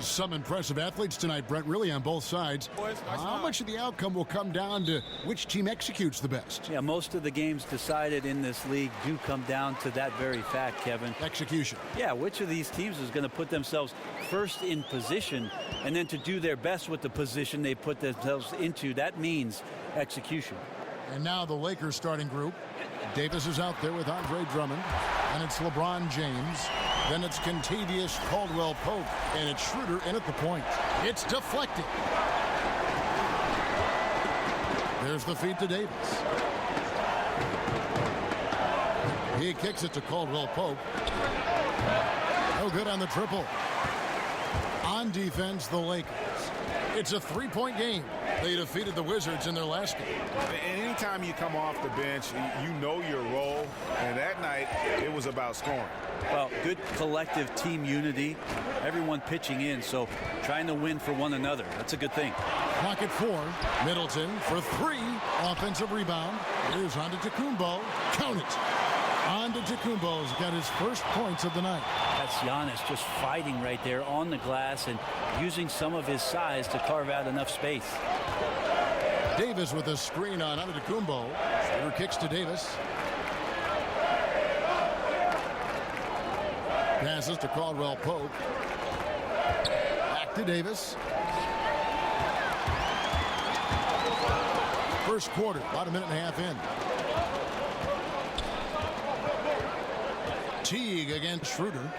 Some impressive athletes tonight, Brett, really on both sides. How much of the outcome will come down to which team executes the best? Yeah, most of the games decided in this league do come down to that very fact, Kevin. Execution. Yeah, which of these teams is going to put themselves first in position and then to do their best with the position they put themselves into. That means execution. And now the Lakers starting group. Davis is out there with Andre Drummond. And it's LeBron James. Then it's Kentavious Caldwell-Pope. And it's Schroeder in at the point. It's deflected. There's the feed to Davis. He kicks it to Caldwell-Pope. No good on the triple. On defense, the Lakers. It's a three-point game. They defeated the Wizards in their last game. And anytime you come off the bench, you know your role. And that night, it was about scoring. Well, good collective team unity. Everyone pitching in, so trying to win for one another. That's a good thing. Clock at 4. Middleton for 3. Offensive rebound. Here's Antetokounmpo. Count it. Antetokounmpo's got his first points of the night. That's Giannis just fighting right there on the glass and using some of his size to carve out enough space. Davis with a screen on Antetokounmpo. Schroeder kicks to Davis. Passes to Caldwell-Pope. Back to Davis. First quarter, about a minute and a half in. Teague against Schroeder.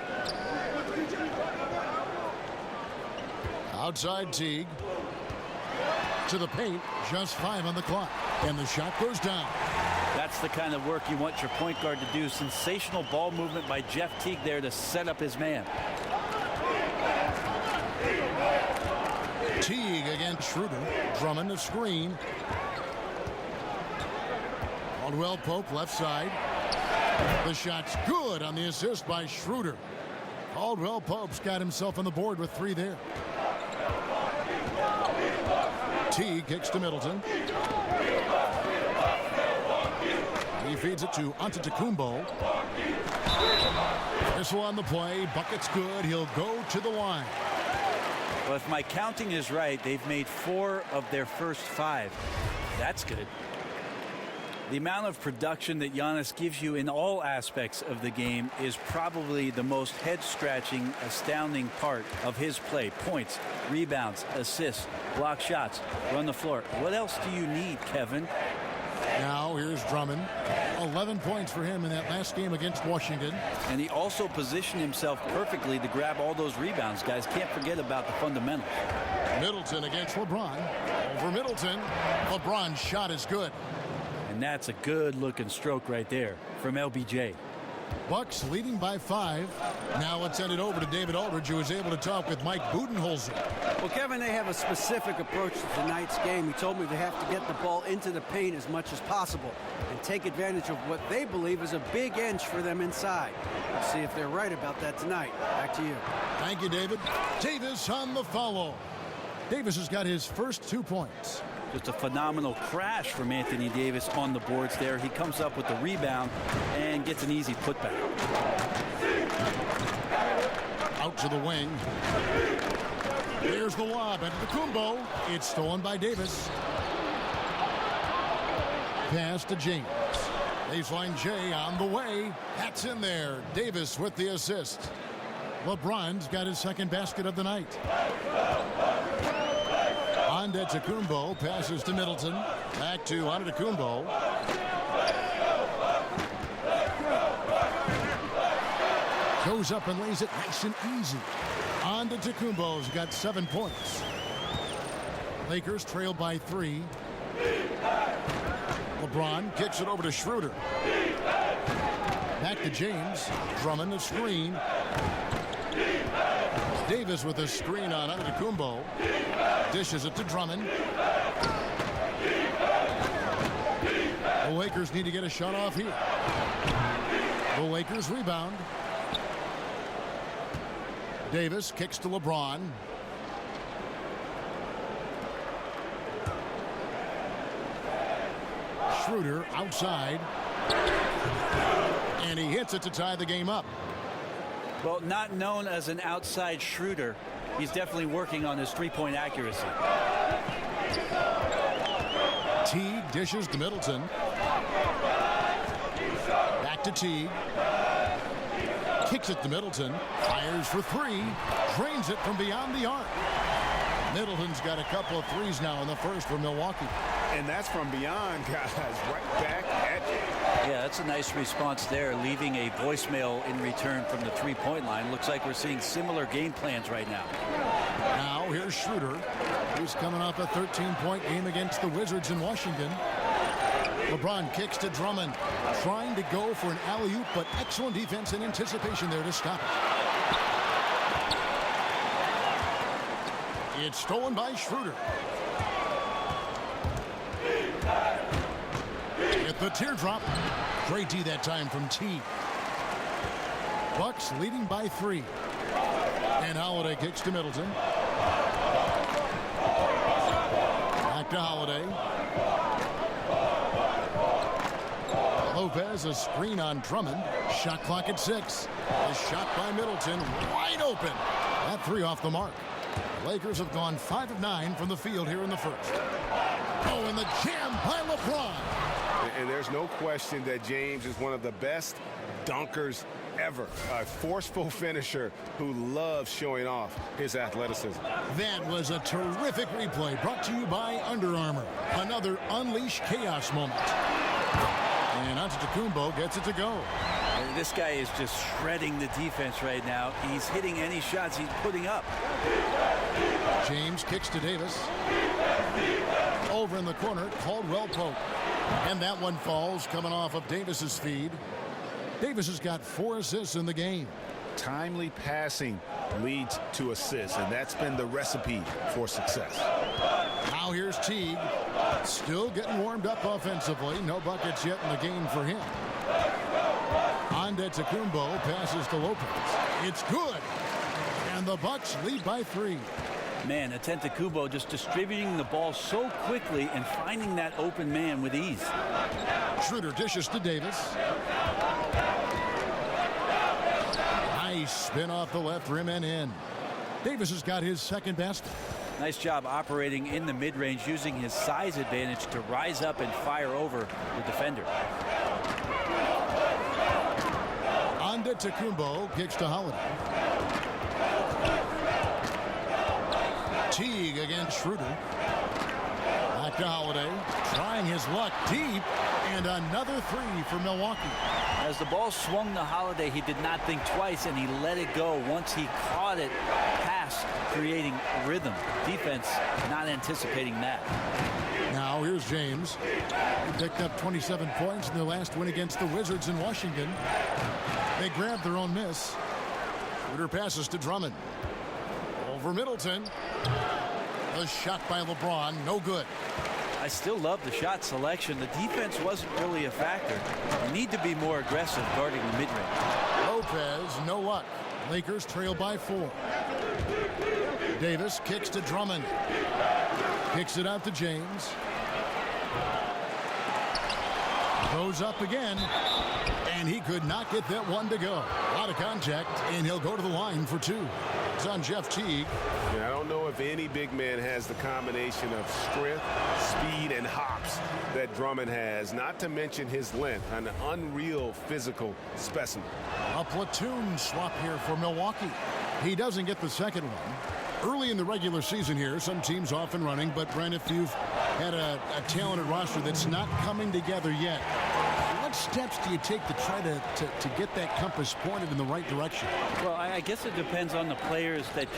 Outside Teague. To the paint. Just 5 on the clock. And the shot goes down. That's the kind of work you want your point guard to do. Sensational ball movement by Jeff Teague there to set up his man. Teague against Schroeder. Drummond the screen. Caldwell-Pope left side. The shot's good on the assist by Schroeder. Caldwell-Pope's got himself on the board with 3 there. Teague kicks to Middleton. He feeds it to Antetokounmpo. Whistle on the play. Bucket's good. He'll go to the line. Well, if my counting is right, they've made 4 of their first 5. That's good. The amount of production that Giannis gives you in all aspects of the game is probably the most head-scratching, astounding part of his play. Points, rebounds, assists, block shots, run the floor. What else do you need, Kevin? Now here's Drummond. 11 points for him in that last game against Washington. And he also positioned himself perfectly to grab all those rebounds. Guys, can't forget about the fundamentals. Middleton against LeBron. Over Middleton. LeBron's shot is good. And that's a good-looking stroke right there from LBJ. Bucks leading by 5. Now let's send it over to David Aldridge, who was able to talk with Mike Budenholzer. Well, Kevin, they have a specific approach to tonight's game. He told me they have to get the ball into the paint as much as possible and take advantage of what they believe is a big inch for them inside. Let's see if they're right about that tonight. Back to you. Thank you, David. Davis on the follow. Davis has got his first 2 points. Just a phenomenal crash from Anthony Davis on the boards there. He comes up with the rebound and gets an easy putback. Out to the wing. Here's the lob into the Kumbo. It's stolen by Davis. Pass to James. Baseline J on the way. That's in there. Davis with the assist. LeBron's got his second basket of the night. Antetokounmpo passes to Middleton. Back to Antetokounmpo. Goes up and lays it nice and easy. Antetokounmpo's got 7 points. Lakers trail by 3. LeBron kicks it over to Schroeder. Back to James. Drummond the screen. Davis with a screen on Antetokounmpo. Dishes it to Drummond. The Lakers need to get a shot off here. The Lakers rebound. Davis kicks to LeBron. Schroeder outside. And he hits it to tie the game up. Well, not known as an outside shooter, he's definitely working on his three-point accuracy. Teague dishes to Middleton. Back to Teague. Kicks it to Middleton. Fires for three. Drains it from beyond the arc. Middleton's got a couple of threes now in the first for Milwaukee. And that's from beyond, guys. Right back at you. Yeah, that's a nice response there, leaving a voicemail in return from the three-point line. Looks like we're seeing similar game plans right now. Now here's Schroeder, who's coming off a 13-point game against the Wizards in Washington. LeBron kicks to Drummond, trying to go for an alley-oop, but excellent defense and anticipation there to stop it. It's stolen by Schroeder. At the teardrop. Great D that time from T. Bucks leading by 3. And Holiday kicks to Middleton. Back to Holiday. Lopez, a screen on Drummond. Shot clock at 6. A shot by Middleton, wide open. That 3 off the mark. The Lakers have gone 5 of 9 from the field here in the first. Oh, and the jam by LeBron. And there's no question that James is one of the best dunkers ever. A forceful finisher who loves showing off his athleticism. That was a terrific replay brought to you by Under Armour. Another Unleash Chaos moment. And Antetokounmpo gets it to go. This guy is just shredding the defense right now. He's hitting any shots he's putting up. James kicks to Davis. Over in the corner, Caldwell Pope. And that one falls coming off of Davis's feed. Davis has got 4 assists in the game. Timely passing leads to assists, and that's been the recipe for success. Now here's Teague. Still getting warmed up offensively. No buckets yet in the game for him. Antetokounmpo passes to Lopez. It's good. And the Bucks lead by 3. Man, Antetokounmpo just distributing the ball so quickly and finding that open man with ease. Schroeder dishes to Davis. Nice spin off the left rim and in. Davis has got his second basket. Nice job operating in the mid-range, using his size advantage to rise up and fire over the defender. Antetokounmpo kicks to Holiday. Teague against Schroeder. Back to Holiday. Trying his luck deep. And another 3 for Milwaukee. As the ball swung to Holiday, he did not think twice, and he let it go once he caught it, pass, creating rhythm. Defense not anticipating that. Now here's James. He picked up 27 points in their last win against the Wizards in Washington. They grabbed their own miss. Schroeder passes to Drummond. Over Middleton. A shot by LeBron, no good. I still love the shot selection. The defense wasn't really a factor. You need to be more aggressive guarding the mid-range. Lopez, no luck. Lakers trail by 4. Davis kicks to Drummond. Kicks it out to James. Goes up again. And he could not get that one to go. A lot of contact, and he'll go to the line for 2. It's on Jeff Teague. Yeah, I don't know if any big man has the combination of strength, speed, and hops that Drummond has, not to mention his length, an unreal physical specimen. A platoon swap here for Milwaukee. He doesn't get the second one. Early in the regular season here, some teams off and running, but Brent, if you've had a talented roster that's not coming together yet, what steps do you take to try to get that compass pointed in the right direction? Well, I guess it depends on the players that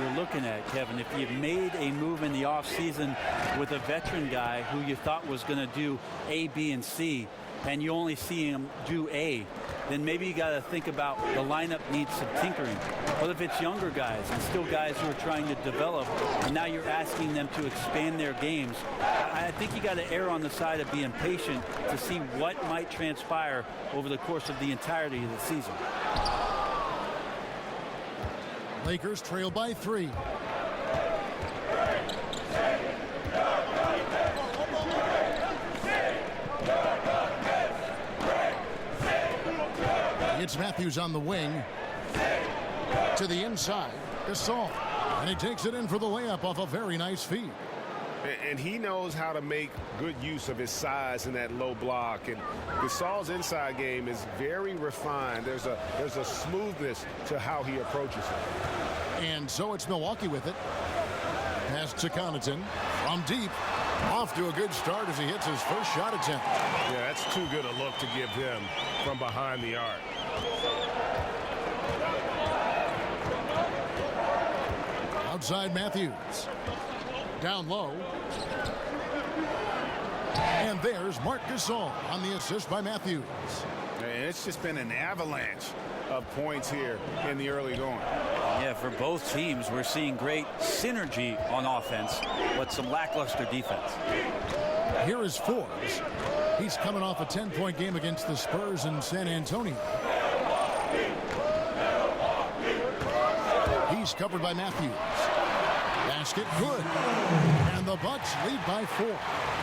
you're looking at, Kevin. If you've made a move in the offseason with a veteran guy who you thought was going to do A, B, and C, and you only see him do A, then maybe you got to think about the lineup needs some tinkering. But if it's younger guys and still guys who are trying to develop, and now you're asking them to expand their games, I think you got to err on the side of being patient to see what might transpire over the course of the entirety of the season. Lakers trail by 3. It's Matthews on the wing. To the inside. Gasol. And he takes it in for the layup off a very nice feed. And he knows how to make good use of his size in that low block. And Gasol's inside game is very refined. There's a smoothness to how he approaches it. And so it's Milwaukee with it. Pass to Connaughton from deep. Off to a good start as he hits his first shot attempt. Yeah, that's too good a look to give him from behind the arc. Outside Matthews. Down low. And there's Marc Gasol on the assist by Matthews. And it's just been an avalanche of points here in the early going. Yeah, for both teams, we're seeing great synergy on offense, but some lackluster defense. Here is Forbes. He's coming off a 10-point game against the Spurs in San Antonio. He's covered by Matthews. Basket good. And the Bucks lead by 4.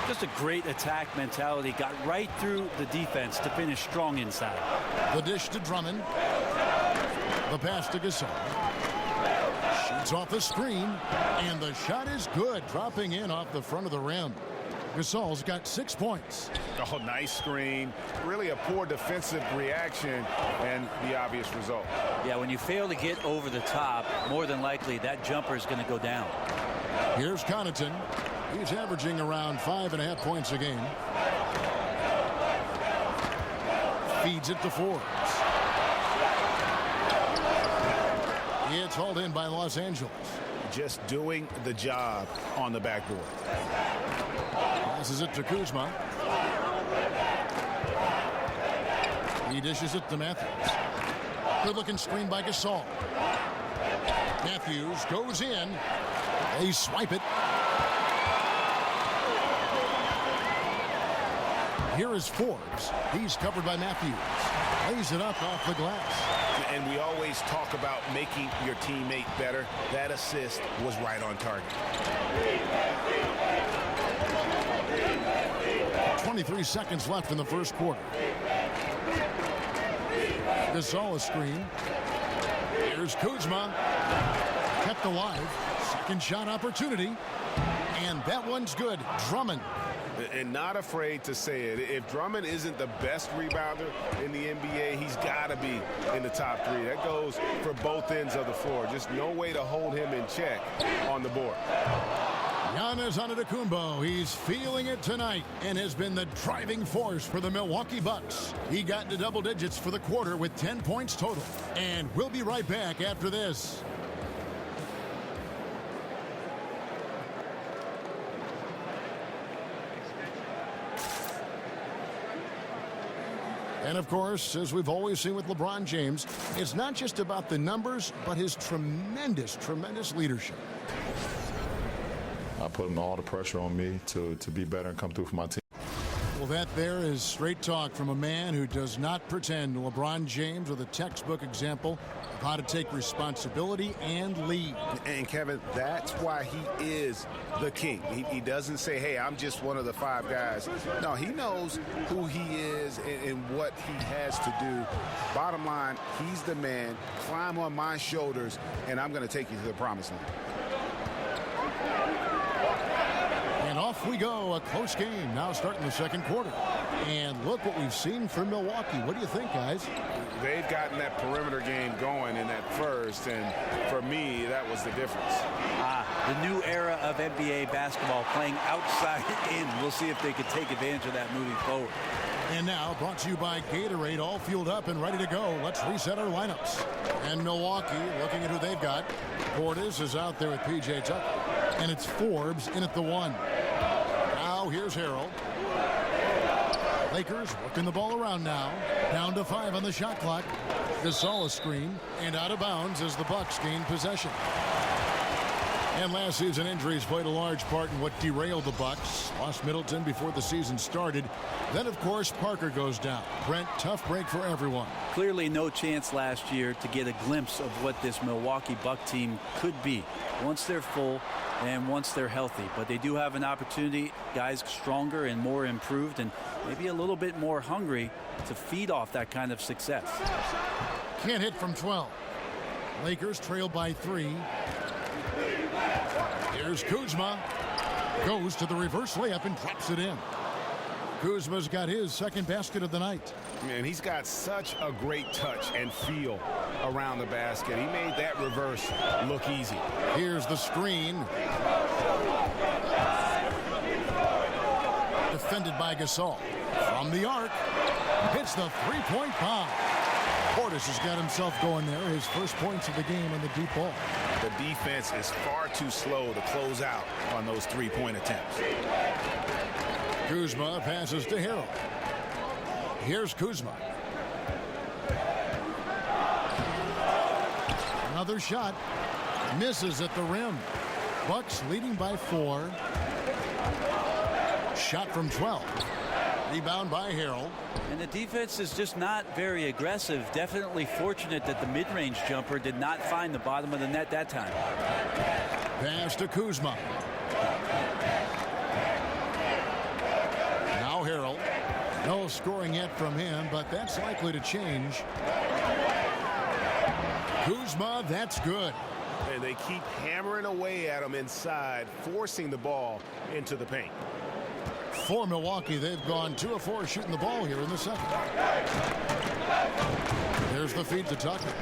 Just a great attack mentality. Got right through the defense to finish strong inside. The dish to Drummond. The pass to Gasol. Shoots off the screen. And the shot is good, dropping in off the front of the rim. Gasol's got 6 points. Oh, nice screen. Really a poor defensive reaction and the obvious result. Yeah, when you fail to get over the top, more than likely that jumper is going to go down. Here's Connaughton. He's averaging around 5.5 points a game. Feeds it to Forbes. It's hauled in by Los Angeles. Just doing the job on the backboard. Passes it to Kuzma. He dishes it to Matthews. Good-looking screen by Gasol. Matthews goes in. They swipe it. Here is Forbes. He's covered by Matthews. Lays it up off the glass. And we always talk about making your teammate better. That assist was right on target. 23 seconds left in the first quarter. Gasol a screen. Here's Kuzma. Kept alive. Second shot opportunity. And that one's good. Drummond. And not afraid to say it. If Drummond isn't the best rebounder in the NBA, he's got to be in the top 3. That goes for both ends of the floor. Just no way to hold him in check on the board. Giannis Antetokounmpo, he's feeling it tonight and has been the driving force for the Milwaukee Bucks. He got into double digits for the quarter with 10 points total. And we'll be right back after this. And of course, as we've always seen with LeBron James, it's not just about the numbers, but his tremendous, tremendous leadership. I put all the pressure on me to be better and come through for my team. Well, that there is straight talk from a man who does not pretend. LeBron James with a textbook example of how to take responsibility and lead. And Kevin, that's why he is the king. He doesn't say, hey, I'm just one of the 5 guys. No, he knows who he is and what he has to do. Bottom line, he's the man. Climb on my shoulders, and I'm going to take you to the promised land. And off we go. A close game now starting the second quarter. And look what we've seen from Milwaukee. What do you think, guys? They've gotten that perimeter game going in that first, and for me, that was the difference. The new era of NBA basketball, playing outside in. We'll see if they can take advantage of that moving forward. And now, brought to you by Gatorade, all fueled up and ready to go. Let's reset our lineups. And Milwaukee, looking at who they've got. Portis is out there with P.J. Tucker. And it's Forbes in at the 1. Now, here's Harrell. Lakers working the ball around now. Down to 5 on the shot clock. Gasol a screen. And out of bounds as the Bucks gain possession. And last season, injuries played a large part in what derailed the Bucks. Lost Middleton before the season started. Then, of course, Parker goes down. Brent, tough break for everyone. Clearly no chance last year to get a glimpse of what this Milwaukee Buck team could be once they're full and once they're healthy. But they do have an opportunity, guys stronger and more improved and maybe a little bit more hungry to feed off that kind of success. Can't hit from 12. Lakers trail by 3. Here's Kuzma. Goes to the reverse layup and drops it in. Kuzma's got his second basket of the night. Man, he's got such a great touch and feel around the basket. He made that reverse look easy. Here's the screen. Defended by Gasol. From the arc. Hits the three-point bomb. Portis has got himself going there. His first points of the game on the deep ball. The defense is far too slow to close out on those three-point attempts. Kuzma passes to Harrell. Here's Kuzma. Another shot. Misses at the rim. Bucks leading by 4. Shot from 12. Rebound by Harrell. And the defense is just not very aggressive. Definitely fortunate that the mid-range jumper did not find the bottom of the net that time. Pass to Kuzma. Now Harrell. No scoring yet from him, but that's likely to change. Kuzma, that's good. And they keep hammering away at him inside, forcing the ball into the paint. For Milwaukee, they've gone 2 of 4 shooting the ball here in the second. There's the feed to Tucker.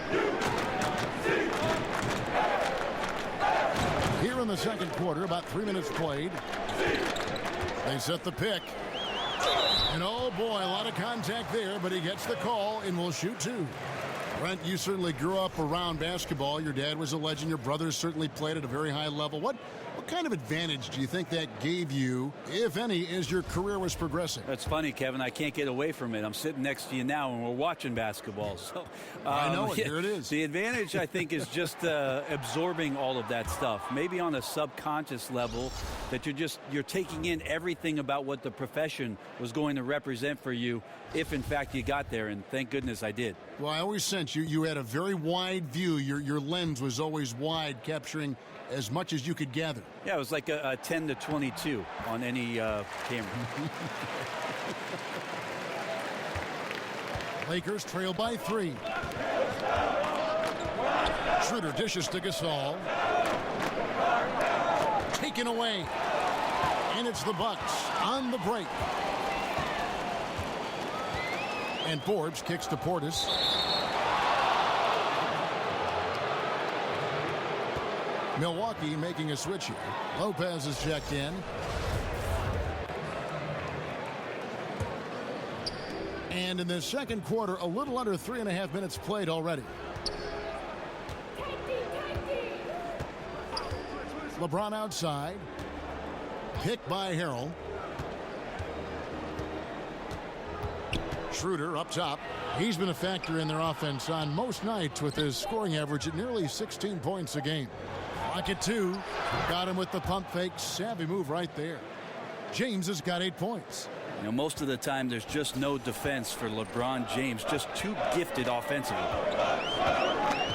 Here in the second quarter, about 3 minutes played. They set the pick. And oh boy, a lot of contact there, but he gets the call and will shoot 2. Brent, you certainly grew up around basketball. Your dad was a legend. Your brothers certainly played at a very high level. What kind of advantage do you think that gave you, if any, as your career was progressing? That's funny, Kevin. I can't get away from it. I'm sitting next to you now, and we're watching basketball. So I know it. Here it is. The advantage, I think, is just absorbing all of that stuff. Maybe on a subconscious level, that you're taking in everything about what the profession was going to represent for you, if in fact you got there. And thank goodness I did. Well, I always sense you had a very wide view. Your lens was always wide, capturing as much as you could gather. Yeah, it was like a 10 to 22 on any camera. Lakers trail by 3. Schroeder dishes to Gasol. Taken away. And it's the Bucks on the break. And Forbes kicks to Portis. Milwaukee making a switch here. Lopez is checked in. And in the second quarter, a little under 3.5 minutes played already. LeBron outside. Picked by Harrell. Schroeder up top. He's been a factor in their offense on most nights with his scoring average at nearly 16 points a game. Clock at 2. Got him with the pump fake. Savvy move right there. James has got 8 points. You know, most of the time there's just no defense for LeBron James. Just too gifted offensively.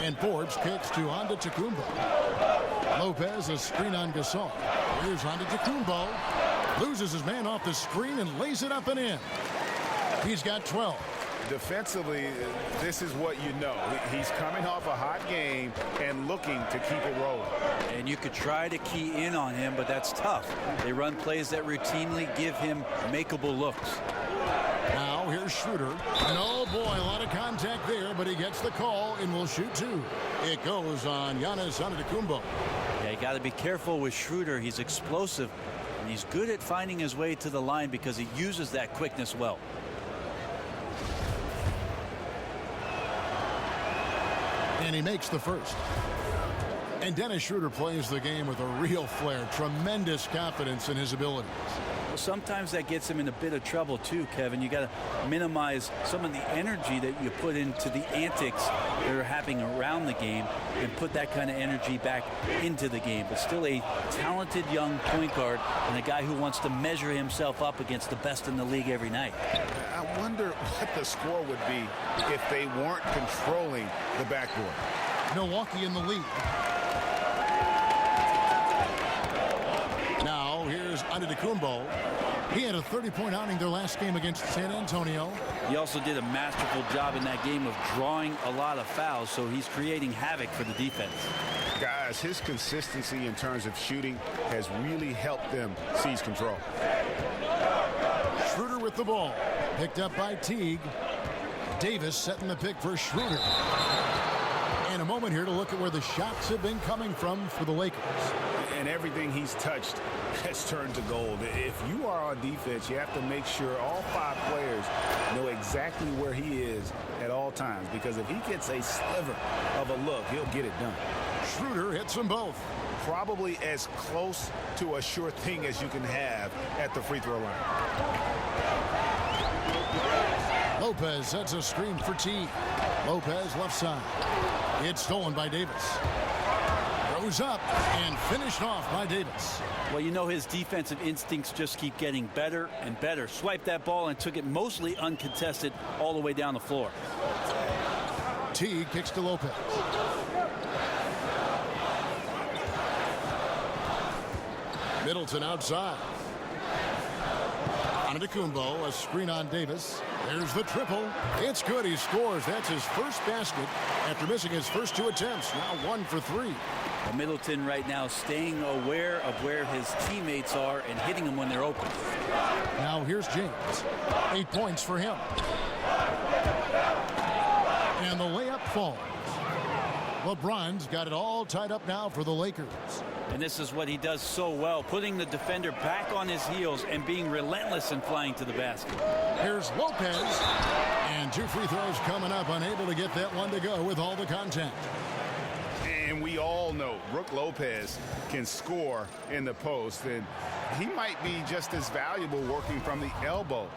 And Forbes kicks to Antetokounmpo. Lopez a screen on Gasol. Here's Antetokounmpo. Loses his man off the screen and lays it up and in. He's got 12. Defensively, this is what you know. He's coming off a hot game and looking to keep it rolling. And you could try to key in on him, but that's tough. They run plays that routinely give him makeable looks. Now here's Schroeder. And oh boy, a lot of contact there, but he gets the call and will shoot 2. It goes on Giannis Antetokounmpo. Yeah, you got to be careful with Schroeder. He's explosive, and he's good at finding his way to the line because he uses that quickness well. And he makes the first. And Dennis Schroeder plays the game with a real flair. Tremendous confidence in his abilities. Well, sometimes that gets him in a bit of trouble too, Kevin. You got to minimize some of the energy that you put into the antics that are happening around the game and put that kind of energy back into the game. But still a talented young point guard and a guy who wants to measure himself up against the best in the league every night. I wonder what the score would be if they weren't controlling the backboard. Milwaukee in the lead. Now here's Antetokounmpo. He had a 30-point outing their last game against San Antonio. He also did a masterful job in that game of drawing a lot of fouls, so he's creating havoc for the defense. Guys, his consistency in terms of shooting has really helped them seize control. Schroeder with the ball. Picked up by Teague. Davis setting the pick for Schroeder. And a moment here to look at where the shots have been coming from for the Lakers. And everything he's touched has turned to gold. If you are on defense, you have to make sure all 5 players know exactly where he is at all times, because if he gets a sliver of a look, he'll get it done. Schroeder hits them both. Probably as close to a sure thing as you can have at the free throw line. Lopez sets a screen for Teague. Lopez left side. It's stolen by Davis. Goes up and finished off by Davis. Well, you know his defensive instincts just keep getting better and better. Swiped that ball and took it mostly uncontested all the way down the floor. Teague kicks to Lopez. Middleton outside. Antetokounmpo, a screen on Davis. There's the triple. It's good. He scores. That's his first basket after missing his first 2 attempts. Now 1 for 3. Well, Middleton right now staying aware of where his teammates are and hitting them when they're open. Now here's James. 8 points for him. And the layup falls. LeBron's got it all tied up now for the Lakers. And this is what he does so well, putting the defender back on his heels and being relentless in flying to the basket. Here's Lopez. And 2 free throws coming up, unable to get that one to go with all the contact. And we all know Brook Lopez can score in the post, and he might be just as valuable working from the elbow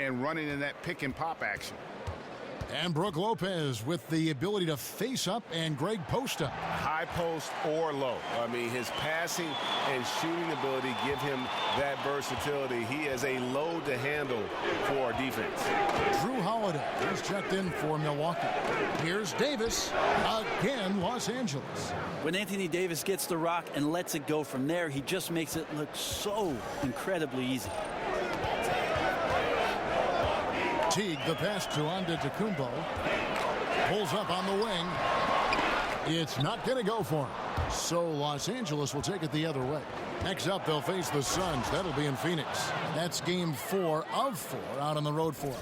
and running in that pick and pop action. And Brook Lopez with the ability to face up and Greg post up. High post or low. I mean, his passing and shooting ability give him that versatility. He is a load to handle for our defense. Drew Holiday is checked in for Milwaukee. Here's Davis. Again, Los Angeles. When Anthony Davis gets the rock and lets it go from there, he just makes it look so incredibly easy. Teague, the pass to Antetokounmpo. Pulls up on the wing. It's not going to go for him. So Los Angeles will take it the other way. Next up, they'll face the Suns. That'll be in Phoenix. That's game 4 of 4 out on the road for him.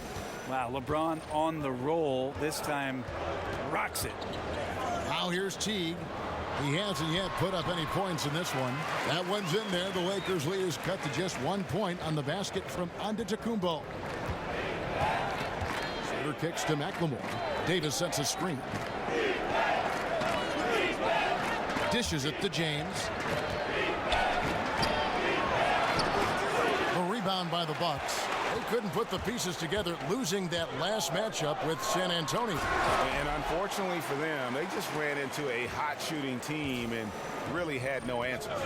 Wow, LeBron on the roll. This time rocks it. Now here's Teague. He hasn't yet put up any points in this one. That one's in there. The Lakers lead is cut to just 1 point on the basket from Antetokounmpo. Schroeder kicks to McLemore. Davis sets a screen. Dishes it to James. The rebound by the Bucks. They couldn't put the pieces together, losing that last matchup with San Antonio. And unfortunately for them, they just ran into a hot shooting team and really had no answers.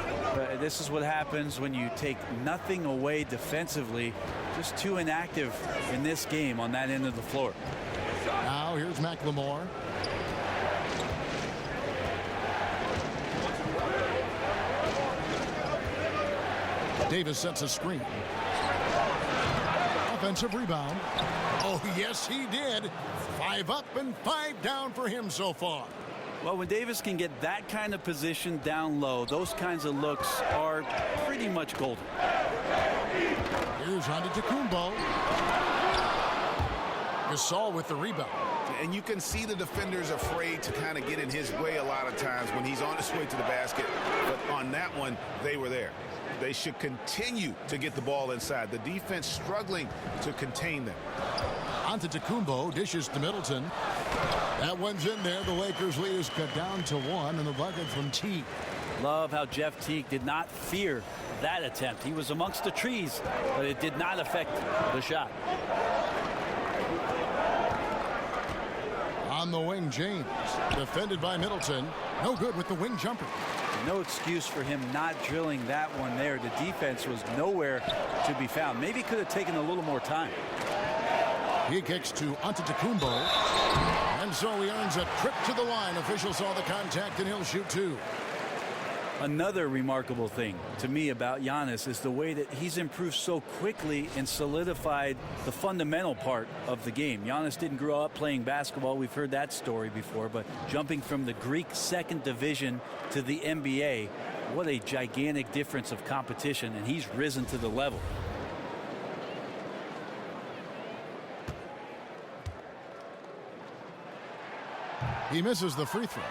This is what happens when you take nothing away defensively. Just too inactive in this game on that end of the floor. Now here's McLemore. Davis sets a screen. Offensive rebound. Oh, yes, he did. 5 up and 5 down for him so far. Well, when Davis can get that kind of position down low, those kinds of looks are pretty much golden. Here's Antetokounmpo. Gasol with the rebound. And you can see the defenders afraid to kind of get in his way a lot of times when he's on his way to the basket. But on that one, they were there. They should continue to get the ball inside. The defense struggling to contain them. Antetokounmpo dishes to Middleton. That one's in there. The Lakers lead is cut down to 1, and the bucket from Teague. Love how Jeff Teague did not fear that attempt. He was amongst the trees, but it did not affect the shot. On the wing, James. Defended by Middleton. No good with the wing jumper. No excuse for him not drilling that one there. The defense was nowhere to be found. Maybe could have taken a little more time. He kicks to Antetokounmpo. And so he earns a trip to the line. Officials saw the contact, and he'll shoot 2. Another remarkable thing to me about Giannis is the way that he's improved so quickly and solidified the fundamental part of the game. Giannis didn't grow up playing basketball. We've heard that story before, but jumping from the Greek second division to the NBA, what a gigantic difference of competition, and he's risen to the level. He misses the free throw.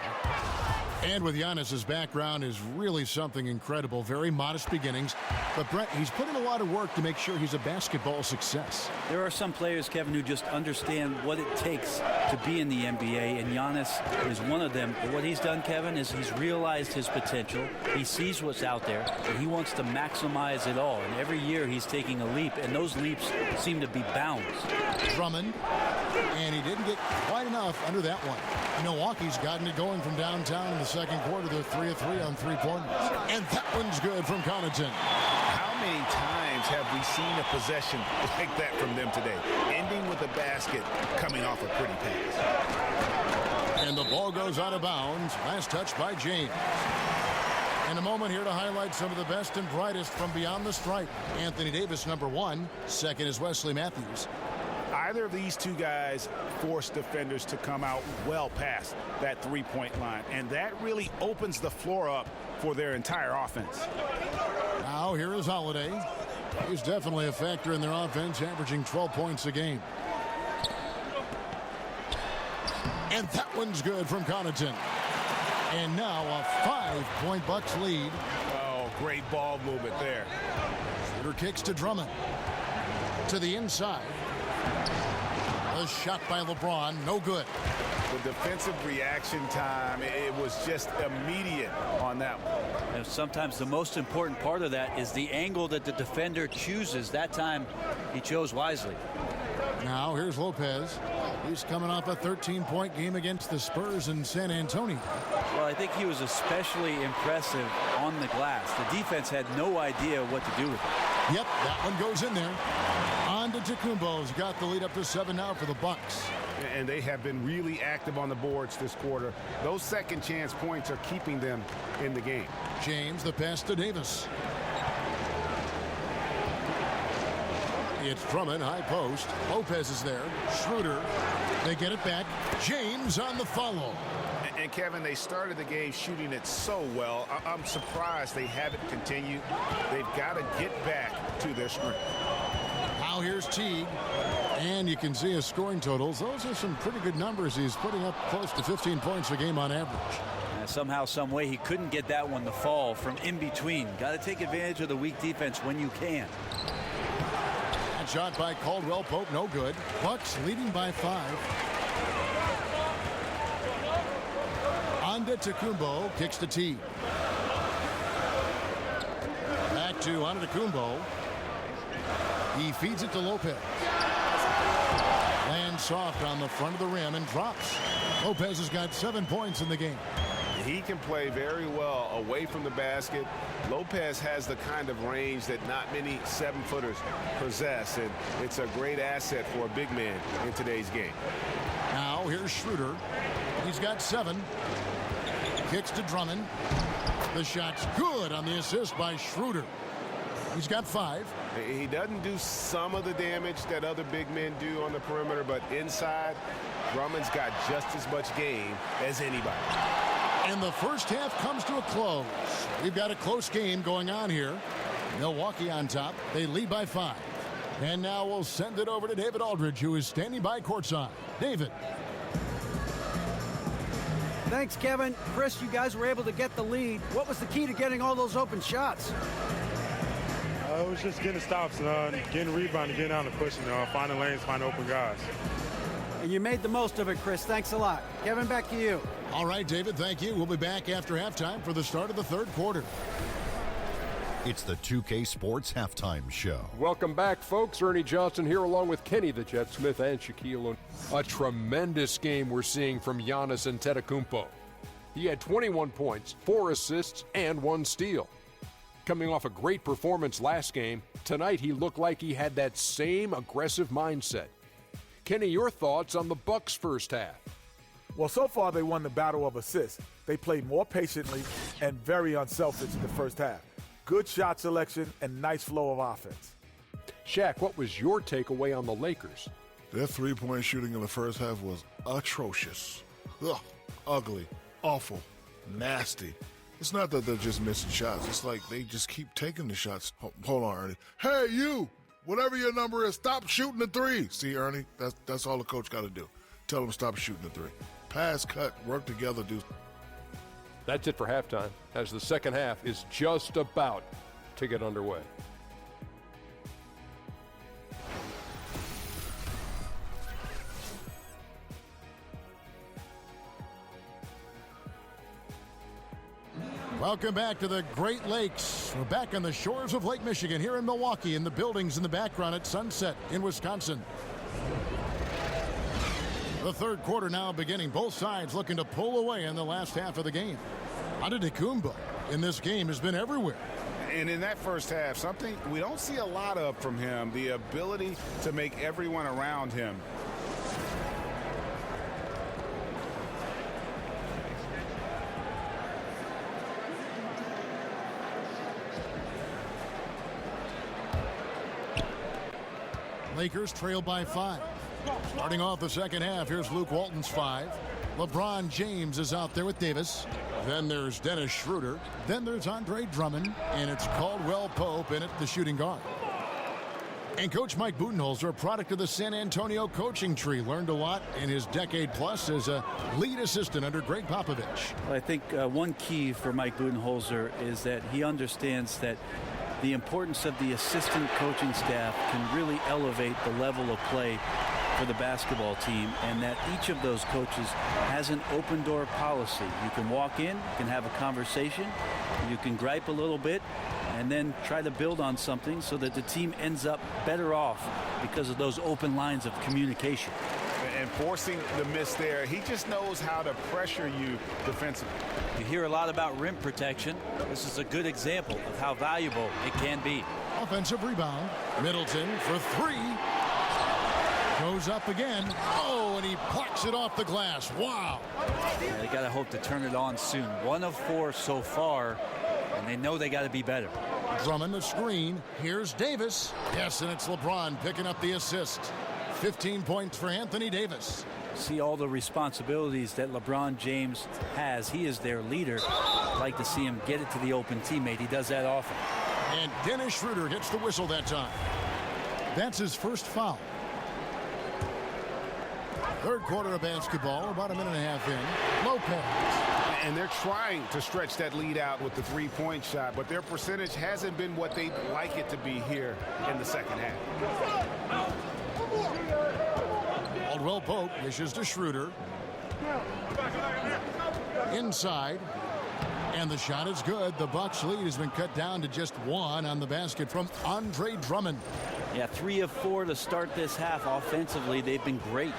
And with Giannis's background is really something incredible. Very modest beginnings. But, Brett, he's put in a lot of work to make sure he's a basketball success. There are some players, Kevin, who just understand what it takes to be in the NBA, and Giannis is one of them. But what he's done, Kevin, is he's realized his potential. He sees what's out there, and he wants to maximize it all. And every year he's taking a leap, and those leaps seem to be bounds. Drummond, and he didn't get quite enough under that one. Milwaukee's gotten it going from downtown in the second quarter. They're 3 of 3 on three-pointers. And that one's good from Connaughton. How many times have we seen a possession like that from them today? Ending with a basket, coming off a pretty pass. And the ball goes out of bounds. Last touch by James. And a moment here to highlight some of the best and brightest from beyond the stripe. Anthony Davis, number 1. Second is Wesley Matthews. Either of these two guys force defenders to come out well past that three-point line, and that really opens the floor up for their entire offense. Now here is Holiday. He's definitely a factor in their offense, averaging 12 points a game. And that one's good from Connaughton. And now a 5-point Bucks lead. Oh, great ball movement there. Shooter kicks to Drummond. To the inside. A shot by LeBron, no good. The defensive reaction time, it was just immediate on that one. And sometimes the most important part of that is the angle that the defender chooses. That time he chose wisely. Now here's Lopez. He's coming off a 13-point game against the Spurs in San Antonio. Well, I think he was especially impressive on the glass. The defense had no idea what to do with it. Yep, that one goes in there. Antetokounmpo's got the lead up to 7 now for the Bucks. And they have been really active on the boards this quarter. Those second chance points are keeping them in the game. James, the pass to Davis. It's Drummond, high post. Lopez is there. Schroeder. They get it back. James on the follow. And Kevin, they started the game shooting it so well. I'm surprised they haven't continued. They've got to get back to their strength. Now here's Teague. And you can see his scoring totals. Those are some pretty good numbers. He's putting up close to 15 points a game on average. Somehow, some way, he couldn't get that one to fall from in between. Got to take advantage of the weak defense when you can. That shot by Caldwell Pope, no good. Bucks leading by 5. Antetokounmpo kicks to Teague. Back to Antetokounmpo. He feeds it to Lopez. Lands soft on the front of the rim and drops. Lopez has got 7 points in the game. He can play very well away from the basket. Lopez has the kind of range that not many 7-footers possess, and it's a great asset for a big man in today's game. Now here's Schroeder. He's got 7. Kicks to Drummond. The shot's good on the assist by Schroeder. He's got 5. He doesn't do some of the damage that other big men do on the perimeter, but inside, Drummond's got just as much game as anybody. And the first half comes to a close. We've got a close game going on here. Milwaukee on top. They lead by 5. And now we'll send it over to David Aldridge, who is standing by courtside. David. Thanks, Kevin. Chris, you guys were able to get the lead. What was the key to getting all those open shots? It was just getting stops, getting rebounding, getting out and pushing, finding lanes, finding open guys. And you made the most of it, Chris. Thanks a lot. Kevin, back to you. All right, David, thank you. We'll be back after halftime for the start of the third quarter. It's the 2K Sports Halftime Show. Welcome back, folks. Ernie Johnson here along with Kenny the Jet Smith and Shaquille O'Neal. A tremendous game we're seeing from Giannis Antetokounmpo. He had 21 points, 4 assists, and 1 steal. Coming off a great performance last game, tonight he looked like he had that same aggressive mindset. Kenny, your thoughts on the Bucks' first half? Well, so far they won the battle of assists. They played more patiently, and very unselfish in the first half. Good shot selection and nice flow of offense. Shaq, what was your takeaway on the Lakers? Their three-point shooting in the first half was atrocious. Ugh, ugly, awful, nasty. It's not that they're just missing shots. It's like they just keep taking the shots. Hold on, Ernie. Hey, you! Whatever your number is, stop shooting the three. See, Ernie, that's all the coach got to do. Tell them stop shooting the three. Pass, cut, work together, do. That's it for halftime, as the second half is just about to get underway. Welcome back to the Great Lakes. We're back on the shores of Lake Michigan here in Milwaukee, in the buildings in the background at Sunset in Wisconsin. The third quarter now beginning. Both sides looking to pull away in the last half of the game. Antetokounmpo in this game has been everywhere. And in that first half, something we don't see a lot of from him, the ability to make everyone around him. Lakers trail by 5. Starting off the second half, here's Luke Walton's 5. LeBron James is out there with Davis. Then there's Dennis Schroeder. Then there's Andre Drummond. And it's Caldwell Pope in at the shooting guard. And Coach Mike Budenholzer, a product of the San Antonio coaching tree, learned a lot in his decade plus as a lead assistant under Greg Popovich. Well, I think one key for Mike Budenholzer is that he understands that the importance of the assistant coaching staff can really elevate the level of play for the basketball team, and that each of those coaches has an open door policy. You can walk in, you can have a conversation, you can gripe a little bit, and then try to build on something so that the team ends up better off because of those open lines of communication. And forcing the miss there, he just knows how to pressure you defensively. You hear a lot about rim protection. This is a good example of how valuable it can be. Offensive rebound. Middleton for 3. Goes up again. Oh, and he plucks it off the glass. Wow. Yeah, they got to hope to turn it on soon. 1 of 4 so far, and they know they got to be better. Drummond the screen. Here's Davis. Yes, and it's LeBron picking up the assist. 15 points for Anthony Davis. See all the responsibilities that LeBron James has. He is their leader. I'd like to see him get it to the open teammate. He does that often. And Dennis Schroeder gets the whistle that time. That's his first foul. Third quarter of basketball, about a minute and a half in. Lopez. And they're trying to stretch that lead out with the three-point shot, but their percentage hasn't been what they'd like it to be here in the second half. Caldwell Pope dishes to Schroeder. Inside. And the shot is good. The Bucks lead has been cut down to just 1 on the basket from Andre Drummond. Yeah, 3 of 4 to start this half. Offensively, they've been great.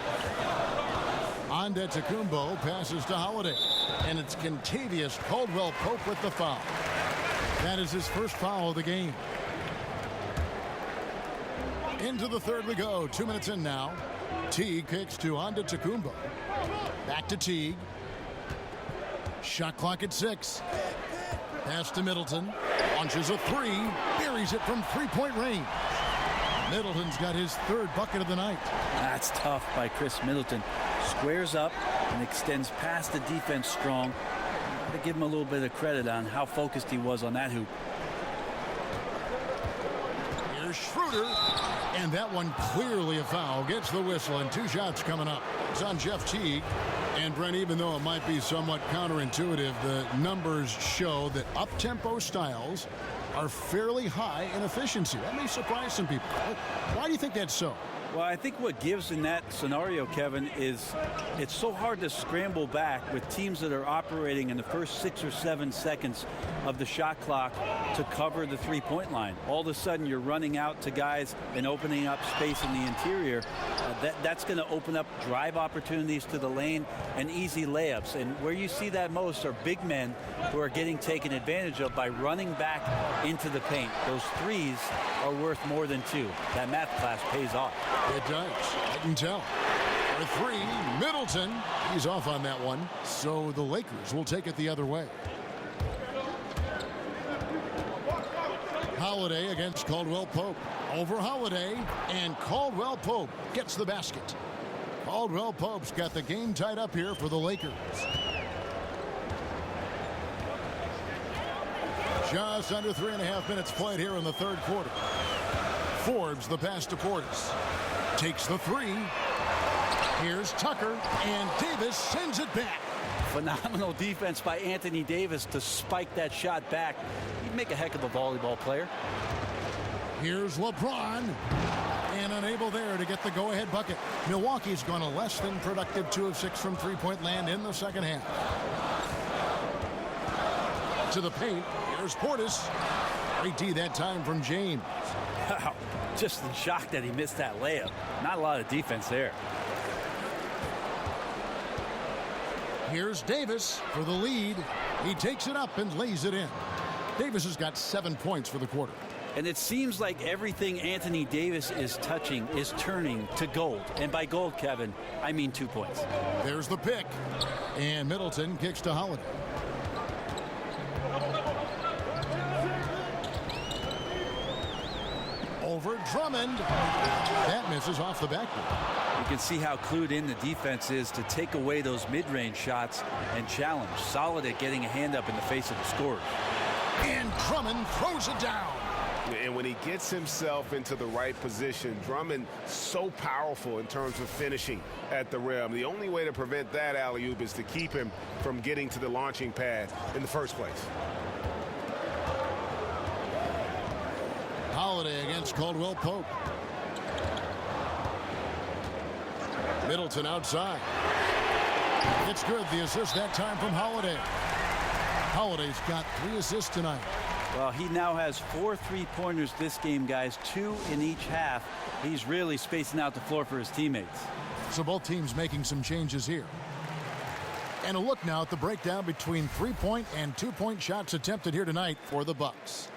Antetokounmpo passes to Holiday. And it's Kentavious Caldwell Pope with the foul. That is his first foul of the game. Into the third we go. 2 minutes in now. Teague kicks to Antetokounmpo. Back to Teague. Shot clock at 6. Pass to Middleton. Launches a 3. Buries it from three-point range. Middleton's got his third bucket of the night. That's tough by Chris Middleton. Squares up and extends past the defense strong. Got to give him a little bit of credit on how focused he was on that hoop. Here's Schroeder. And that one clearly a foul. Gets the whistle, and 2 shots coming up. It's on Jeff Teague. And Brent, even though it might be somewhat counterintuitive, the numbers show that up-tempo styles are fairly high in efficiency. That may surprise some people. Why do you think that's so? Well, I think what gives in that scenario, Kevin, is it's so hard to scramble back with teams that are operating in the first 6 or 7 seconds of the shot clock to cover the three-point line. All of a sudden, you're running out to guys and opening up space in the interior. That's going to open up drive opportunities to the lane and easy layups. And where you see that most are big men who are getting taken advantage of by running back into the paint. Those threes are worth more than 2. That math class pays off. It does. I can tell. For 3, Middleton. He's off on that one. So the Lakers will take it the other way. Holiday against Caldwell Pope. Over Holiday, and Caldwell Pope gets the basket. Caldwell Pope's got the game tied up here for the Lakers. Just under 3.5 minutes played here in the third quarter. Forbes the pass to Portis. Takes the three. Here's Tucker, and Davis sends it back. Phenomenal defense by Anthony Davis to spike that shot back. He'd make a heck of a volleyball player. Here's LeBron, and unable there to get the go-ahead bucket. Milwaukee's gone a less than productive 2 of 6 from three-point land in the second half. To the paint, here's Portis. Great D that time from James. Wow, just in shock that he missed that layup. Not a lot of defense there. Here's Davis for the lead. He takes it up and lays it in. Davis has got 7 points for the quarter. And it seems like everything Anthony Davis is touching is turning to gold. And by gold, Kevin, I mean 2 points. There's the pick. And Middleton kicks to Holiday. Over Drummond. That misses off the backboard. You can see how clued in the defense is to take away those mid-range shots and challenge. Solid at getting a hand up in the face of the scorer. And Drummond throws it down. And when he gets himself into the right position, Drummond so powerful in terms of finishing at the rim. The only way to prevent that alley-oop is to keep him from getting to the launching pad in the first place. Holiday against Caldwell Pope. Middleton outside. It's good. The assist that time from Holiday. Holiday's got 3 assists tonight. Well, he now has 4 3-pointers this game, guys. 2 in each half. He's really spacing out the floor for his teammates. So both teams making some changes here. And a look now at the breakdown between 3-point and 2-point shots attempted here tonight for the Bucks.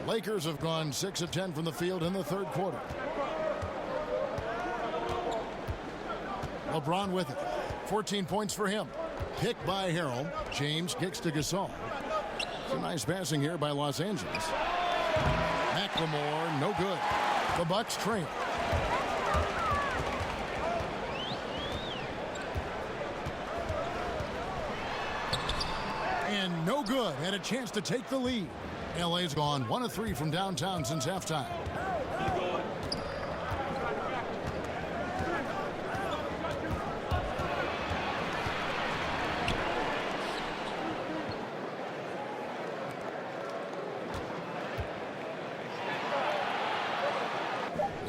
Lakers have gone 6 of 10 from the field in the third quarter. LeBron with it. 14 points for him. Pick by Harrell. James kicks to Gasol. It's a nice passing here by Los Angeles. McLemore, no good. The Bucks trail. And no good. Had a chance to take the lead. LA's gone 1 of 3 from downtown since halftime.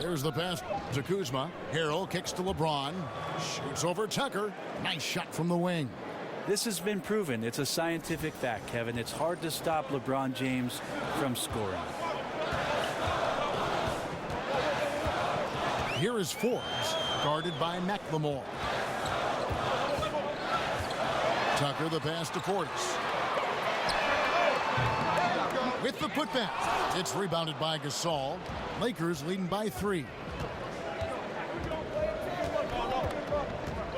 There's the pass to Kuzma. Harrell kicks to LeBron. Shoots over Tucker. Nice shot from the wing. This has been proven. It's a scientific fact, Kevin. It's hard to stop LeBron James from scoring. Here is Forbes, guarded by McLemore. Tucker the pass to Portis. With the putback. It's rebounded by Gasol. Lakers leading by 3.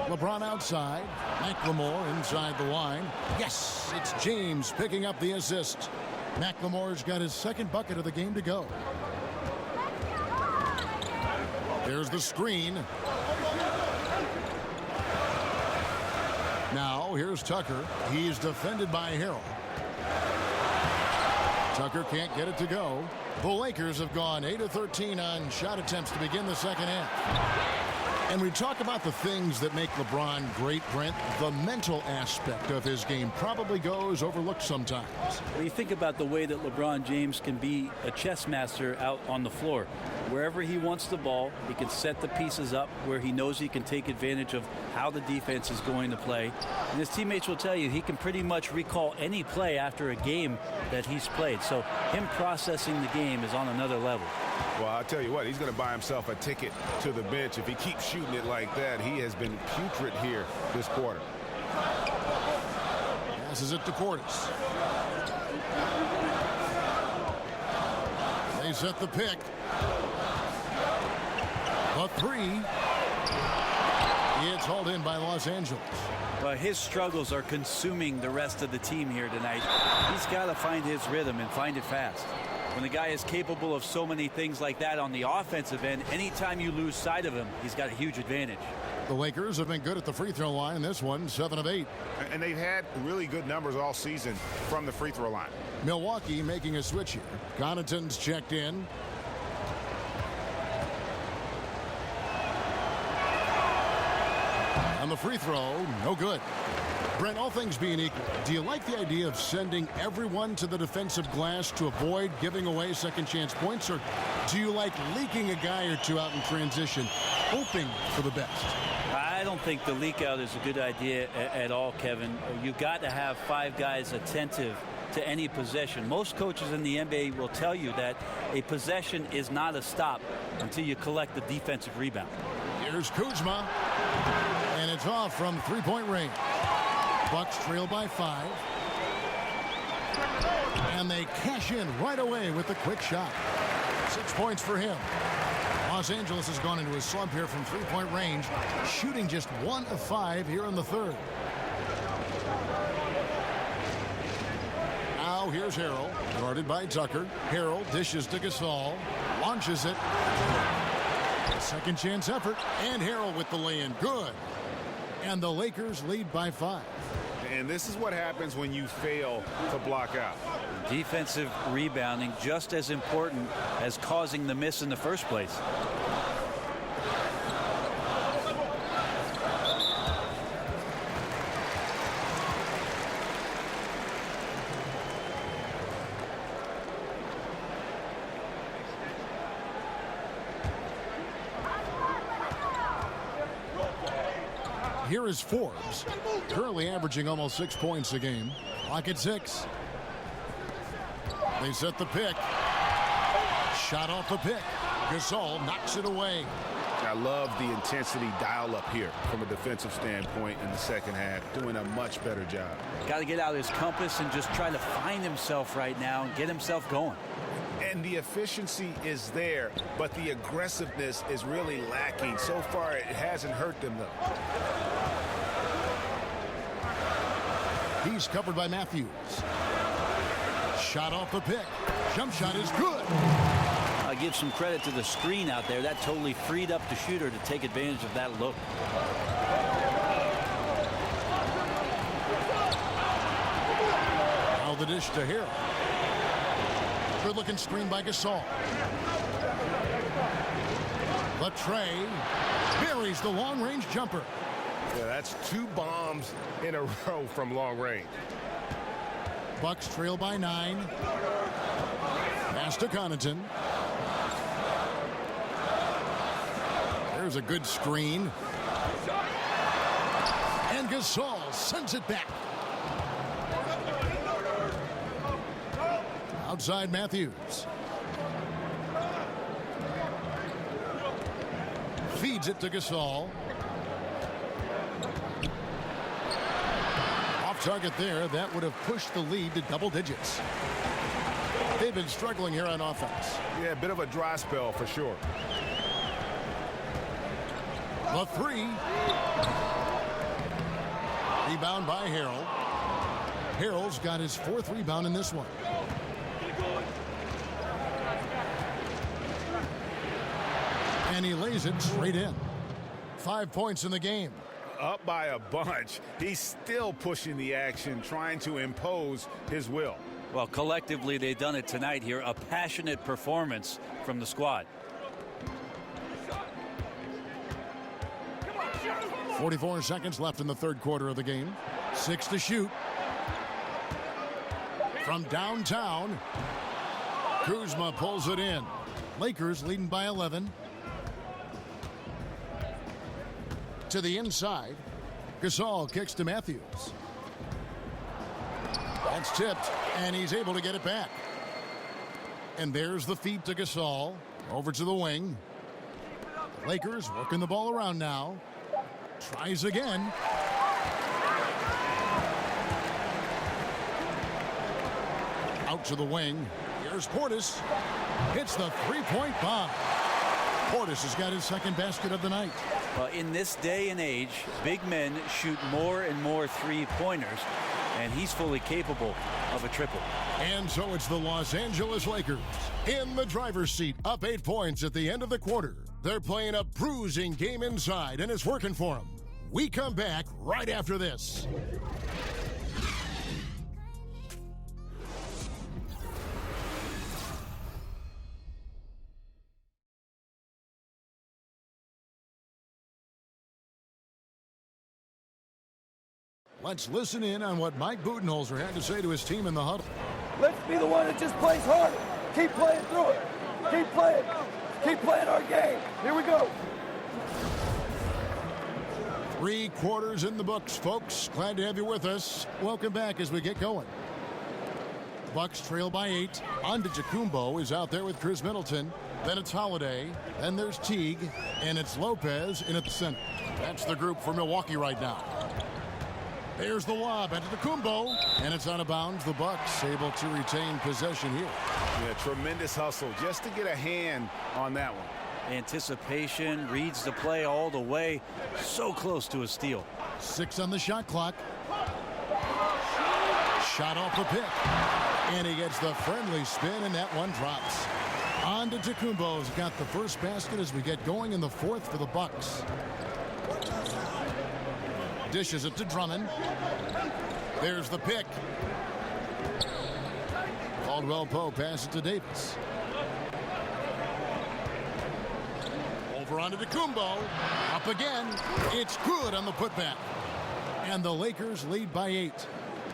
LeBron outside. McLemore inside the line. Yes, it's James picking up the assist. McLemore's got his second bucket of the game to go. There's the screen. Now here's Tucker. He's defended by Harrell. Tucker can't get it to go. The Lakers have gone 8 of 13 on shot attempts to begin the second half. And we talk about the things that make LeBron great, Brent. The mental aspect of his game probably goes overlooked sometimes. When you think about the way that LeBron James can be a chess master out on the floor. Wherever he wants the ball, he can set the pieces up where he knows he can take advantage of how the defense is going to play. And his teammates will tell you he can pretty much recall any play after a game that he's played. So him processing the game is on another level. Well, I'll tell you what, he's going to buy himself a ticket to the bench. If he keeps shooting it like that, he has been putrid here this quarter. Passes it to Portis. They set the pick. A 3. It's hauled in by Los Angeles. Well, his struggles are consuming the rest of the team here tonight. He's got to find his rhythm and find it fast. When the guy is capable of so many things like that on the offensive end, anytime you lose sight of him, he's got a huge advantage. The Lakers have been good at the free throw line. This one, 7 of 8. And they've had really good numbers all season from the free throw line. Milwaukee making a switch here. Connaughton's checked in. On the free throw, no good. Brent, all things being equal, do you like the idea of sending everyone to the defensive glass to avoid giving away second chance points, or do you like leaking a guy or two out in transition, hoping for the best? I don't think the leak out is a good idea at all, Kevin. You've got to have 5 guys attentive to any possession. Most coaches in the NBA will tell you that a possession is not a stop until you collect the defensive rebound. Here's Kuzma, and it's off from three-point range. Bucks trail by 5. And they cash in right away with the quick shot. 6 points for him. Los Angeles has gone into a slump here from three-point range, shooting just 1 of 5 here in the third. Now here's Harrell, guarded by Tucker. Harrell dishes to Gasol, launches it. A second chance effort, and Harrell with the lay-in. Good. And the Lakers lead by 5. And this is what happens when you fail to block out. Defensive rebounding just as important as causing the miss in the first place. Here is Forbes, currently averaging almost 6 points a game. Clock at 6. They set the pick. Shot off the pick. Gasol knocks it away. I love the intensity dial up here from a defensive standpoint in the second half. Doing a much better job. Got to get out his compass and just try to find himself right now and get himself going. And the efficiency is there, but the aggressiveness is really lacking. So far, it hasn't hurt them, though. He's covered by Matthews. Shot off the pick. Jump shot is good. I give some credit to the screen out there. That totally freed up the shooter to take advantage of that look. Now the dish to Harrell. Good-looking screen by Gasol. Latrey buries the long-range jumper. Yeah, that's 2 bombs in a row from long range. Bucks trail by 9. Pass to Connaughton. There's a good screen. And Gasol sends it back. Outside Matthews. Feeds it to Gasol. Off target there. That would have pushed the lead to double digits. They've been struggling here on offense. Yeah, a bit of a dry spell for sure. The 3. Rebound by Harrell. Harrell's got his 4th rebound in this one. And he lays it straight in. 5 points in the game. Up by a bunch. He's still pushing the action, trying to impose his will. Well, collectively, they've done it tonight here. A passionate performance from the squad. 44 seconds left in the third quarter of the game. 6 to shoot. From downtown, Kuzma pulls it in. Lakers leading by 11. To the inside. Gasol kicks to Matthews. That's tipped, and he's able to get it back. And there's the feed to Gasol. Over to the wing. Lakers working the ball around now. Tries again. Out to the wing. Here's Portis. Hits the three-point bomb. Portis has got his second basket of the night. Well, in this day and age, big men shoot more and more three-pointers, and he's fully capable of a triple. And so it's the Los Angeles Lakers in the driver's seat, up 8 points at the end of the quarter. They're playing a bruising game inside, and it's working for them. We come back right after this. Let's listen in on what Mike Budenholzer had to say to his team in the huddle. Let's be the one that just plays harder. Keep playing through it. Keep playing. Keep playing our game. Here we go. 3 quarters in the books, folks. Glad to have you with us. Welcome back as we get going. Bucks trail by 8. Antetokounmpo is out there with Chris Middleton. Then it's Holiday. Then there's Teague. And it's Lopez in at the center. That's the group for Milwaukee right now. There's the lob into the Antetokounmpo, and it's out of bounds. The Bucks able to retain possession here. Yeah, tremendous hustle just to get a hand on that one. Anticipation, reads the play all the way. So close to a steal. 6 on the shot clock. Shot off the pick. And he gets the friendly spin, and that one drops. Antetokounmpo's got the first basket as we get going in the fourth for the Bucks. Dishes it to Drummond. There's the pick. Caldwell Pope passes to Davis. Over onto Antetokounmpo. Up again. It's good on the putback. And the Lakers lead by 8.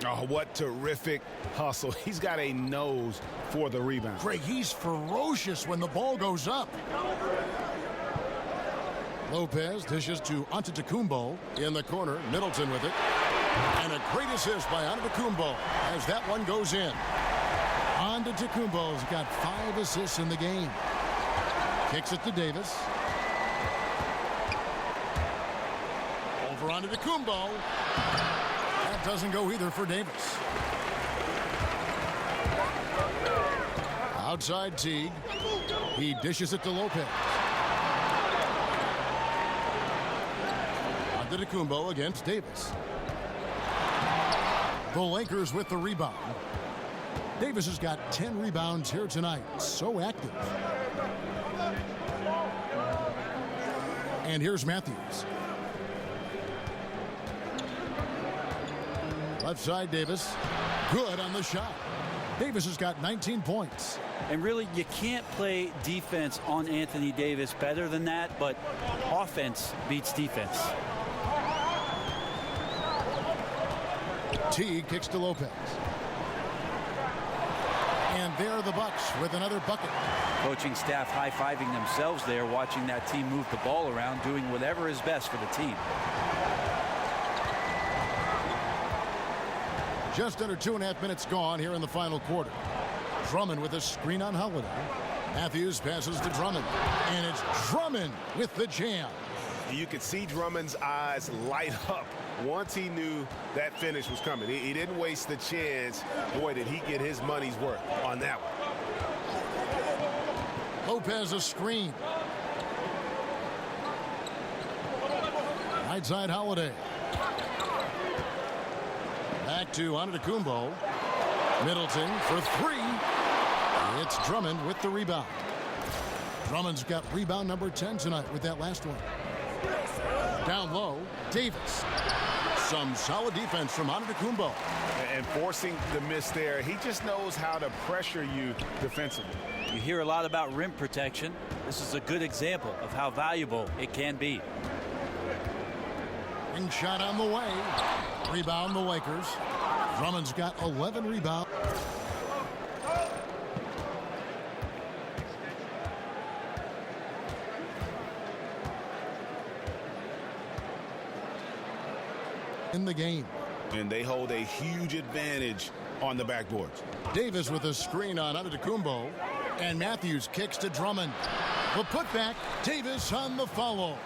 Oh, what terrific hustle. He's got a nose for the rebound. Greg, he's ferocious when the ball goes up. Lopez dishes to Antetokounmpo in the corner. Middleton with it. And a great assist by Antetokounmpo as that one goes in. Antetokounmpo's got 5 assists in the game. Kicks it to Davis. Over Antetokounmpo. That doesn't go either for Davis. Outside Teague. He dishes it to Lopez. Antetokounmpo against Davis. The Lakers with the rebound. Davis has got 10 rebounds here tonight. So active. And here's Matthews. Left side Davis. Good on the shot. Davis has got 19 points. And really, you can't play defense on Anthony Davis better than that, but offense beats defense. Teague kicks to Lopez. And there are the Bucks with another bucket. Coaching staff high-fiving themselves there, watching that team move the ball around, doing whatever is best for the team. Just under 2.5 minutes gone here in the final quarter. Drummond with a screen on Holiday. Matthews passes to Drummond. And it's Drummond with the jam. You could see Drummond's eyes light up once he knew that finish was coming. He didn't waste the chance. Boy, did he get his money's worth on that one. Lopez a screen. Right side Holiday. Back to Antetokounmpo. Middleton for 3. It's Drummond with the rebound. Drummond's got rebound number 10 tonight with that last one. Down low, Davis. Some solid defense from Antetokounmpo. And forcing the miss there, he just knows how to pressure you defensively. You hear a lot about rim protection. This is a good example of how valuable it can be. Ring shot on the way. Rebound the Lakers. Drummond's got 11 rebounds. In the game. And they hold a huge advantage on the backboards. Davis with a screen on Antetokounmpo. And Matthews kicks to Drummond. The putback, Davis on the follow.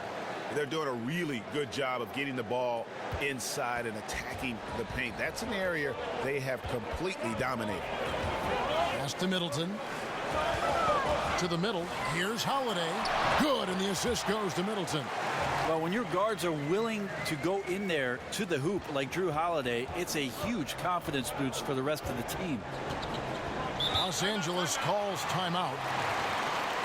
They're doing a really good job of getting the ball inside and attacking the paint. That's an area they have completely dominated. Pass to Middleton. To the middle. Here's Holiday. Good, and the assist goes to Middleton. Well, when your guards are willing to go in there to the hoop like Drew Holiday, it's a huge confidence boost for the rest of the team. Los Angeles calls timeout.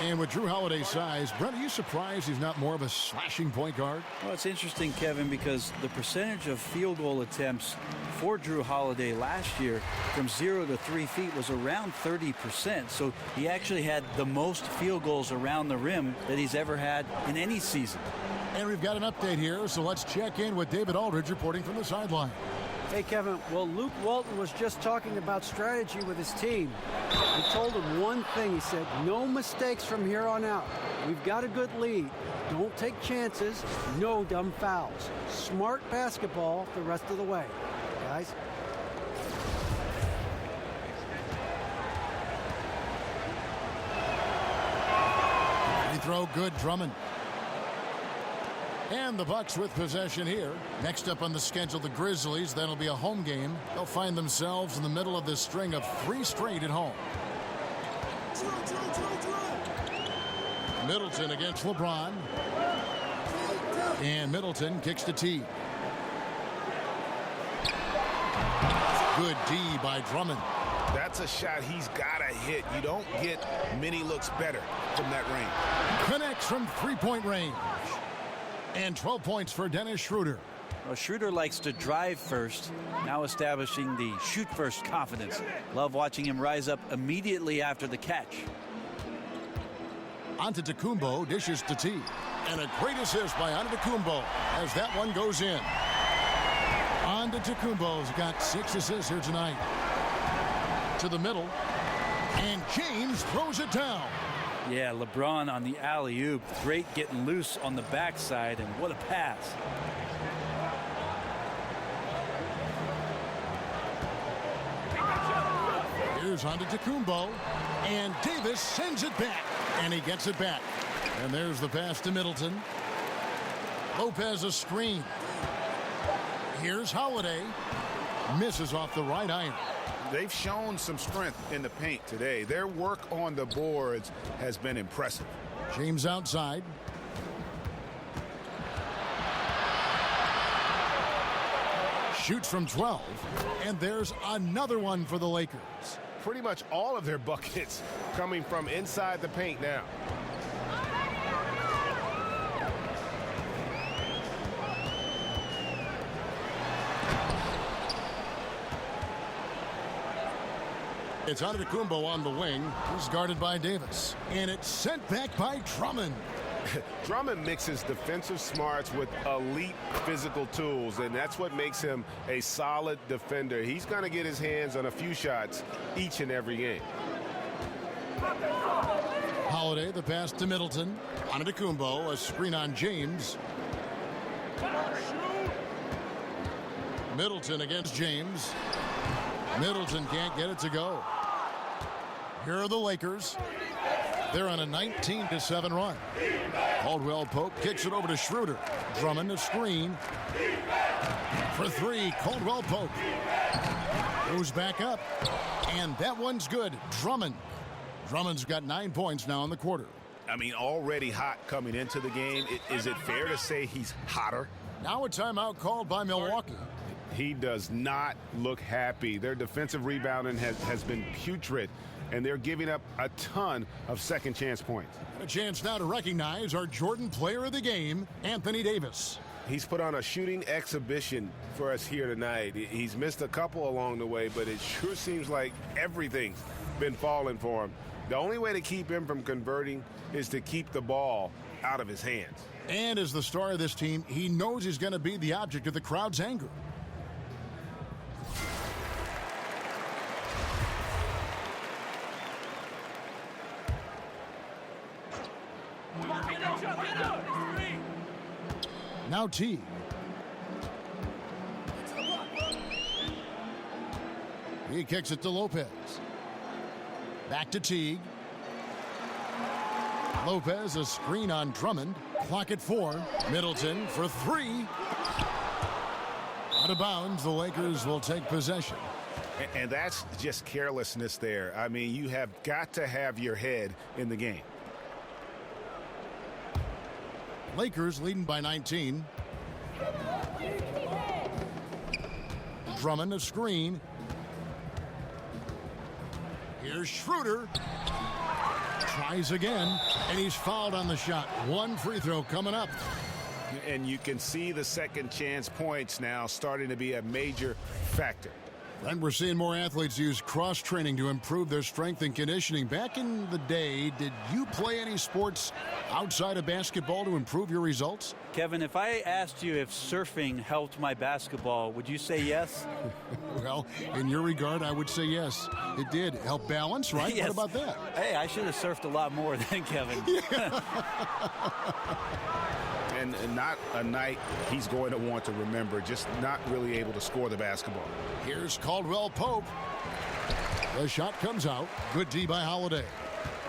And with Drew Holiday's size, Brent, are you surprised he's not more of a slashing point guard? Well, it's interesting, Kevin, because the percentage of field goal attempts for Drew Holiday last year from 0 to 3 feet was around 30%. So he actually had the most field goals around the rim that he's ever had in any season. And we've got an update here, so let's check in with David Aldridge reporting from the sideline. Hey, Kevin, well, Luke Walton was just talking about strategy with his team. He told him one thing. He said, no mistakes from here on out. We've got a good lead. Don't take chances. No dumb fouls. Smart basketball the rest of the way, guys. Free throw, good. Drummond. And the Bucks with possession here. Next up on the schedule, the Grizzlies. That'll be a home game. They'll find themselves in the middle of this string of 3 straight at home. Middleton against LeBron. And Middleton kicks to T. Good D by Drummond. That's a shot he's got to hit. You don't get many looks better from that range. Connects from three-point range. And 12 points for Dennis Schroeder. Well, Schroeder likes to drive first, now establishing the shoot first confidence. Love watching him rise up immediately after the catch. Antetokounmpo dishes to T. And a great assist by Antetokounmpo as that one goes in. Antetokounmpo's got 6 assists here tonight. To the middle. And James throws it down. Yeah, LeBron on the alley-oop. Great getting loose on the backside, and what a pass. Here's Antetokounmpo, and Davis sends it back, and he gets it back. And there's the pass to Middleton. Lopez a screen. Here's Holiday. Misses off the right iron. They've shown some strength in the paint today. Their work on the boards has been impressive. James outside. Shoots from 12. And there's another one for the Lakers. Pretty much all of their buckets coming from inside the paint now. It's Antetokounmpo on the wing. He's guarded by Davis. And it's sent back by Drummond. Drummond mixes defensive smarts with elite physical tools, and that's what makes him a solid defender. He's going to get his hands on a few shots each and every game. Holiday, the pass to Middleton. Antetokounmpo, a screen on James. Middleton against James. Middleton can't get it to go. Here are the Lakers. They're on a 19-7 run. Caldwell Pope kicks it over to Schroeder. Drummond a screen. For 3, Caldwell Pope. Goes back up. And that one's good. Drummond. Drummond's got 9 points now in the quarter. I mean, already hot coming into the game. Is it fair to say he's hotter? Now a timeout called by Milwaukee. He does not look happy. Their defensive rebounding has been putrid, and they're giving up a ton of second chance points. A chance now to recognize our Jordan Player of the Game, Anthony Davis. He's put on a shooting exhibition for us here tonight. He's missed a couple along the way, but it sure seems like everything's been falling for him. The only way to keep him from converting is to keep the ball out of his hands. And as the star of this team, he knows he's going to be the object of the crowd's anger. Now T. He kicks it to Lopez. Back to Teague. Lopez a screen on Drummond. Clock at 4. Middleton for 3. Out of bounds, the Lakers will take possession. And that's just carelessness there. I mean, you have got to have your head in the game. Lakers leading by 19. Drummond a screen. Here's Schroeder. Tries again, and he's fouled on the shot. One free throw coming up. And you can see the second chance points now starting to be a major factor. And we're seeing more athletes use cross-training to improve their strength and conditioning. Back in the day, did you play any sports outside of basketball to improve your results? Kevin, if I asked you if surfing helped my basketball, would you say yes? Well, in your regard, I would say yes. It did help balance, right? Yes. What about that? Hey, I should have surfed a lot more than Kevin. And not a night he's going to want to remember, just not really able to score the basketball. Here's Caldwell Pope. The shot comes out. Good D by Holiday.